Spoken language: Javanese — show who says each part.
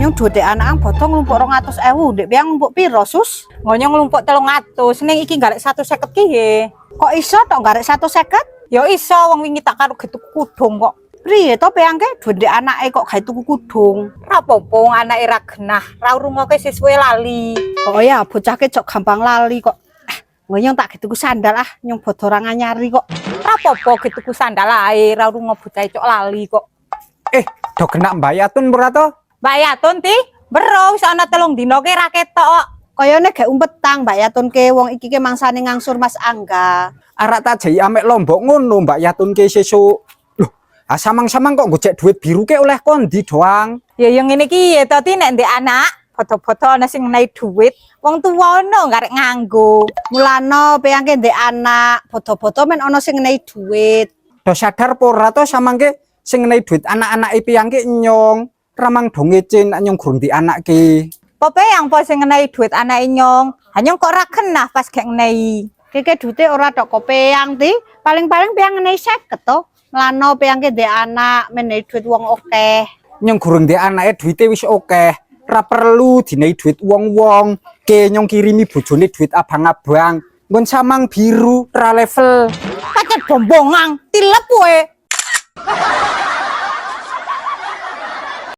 Speaker 1: Nyung duwe anak bodong nglumpuk 200.000, ndek piang nglumpuk piro, Sus?
Speaker 2: Ngonyong nglumpuk 300, ning iki garek 150 ki he.
Speaker 1: Kok iso tok garek 150?
Speaker 2: Ya iso wong wingi tak karo getuk kudung kok.
Speaker 1: Priye to peangke duwe ndek anake kok gawe tuku kudung?
Speaker 2: Ora apa-apa anake ra genah, ra rungoke siswe lali.
Speaker 1: Oh ya, bocahke cok gampang lali kok. Nyong tak tuku sandal nyong bodo ora nganyari kok.
Speaker 2: Ora apa-apa getuku sandal ae, ra rungo bocah cok lali kok.
Speaker 3: Do kena Mbak Yatun ora to?
Speaker 2: Mbak Yatun ti, bero wis ana 3 dina ke ra ketok kok.
Speaker 1: Kayane gak umpetang Mbak Yatunke wong iki ke mangsane ngangsur Mas Angga.
Speaker 3: Arak tak jai amek lombok ngono Mbak Yatun ke sesuk. Loh, samang-samang kok gojek duit biru ke oleh kondi doang.
Speaker 2: Ya yang ngene iki ya tadi nek ndek anak, foto-foto ana sing ngenai duit, wong tuwa ono garek nganggo.
Speaker 1: Mulano peangke ndek anak, foto-foto men ono sing ngenai duit.
Speaker 3: Do sadar pora to samangke sing ngenai duit anak-anake piyangke nyong. Ramang do ngecen nyong gurung di anak ki.
Speaker 2: Pope yang po sing ngenai duit anak nyong, hanyong kok ra kenah pas gak ngenai.
Speaker 1: Keke duite ora tok kopeang ti, paling-paling peang ngenai 50 to. Mulano peangke ndek anak menai duit wong akeh.
Speaker 3: Nyong gurung di anake duite wis akeh. Ra perlu dinai duit wong-wong. Ke nyong kirimi bojone duit abang-abang. Nggon samang biru ra level.
Speaker 2: Kacet bombongang, tilep kowe.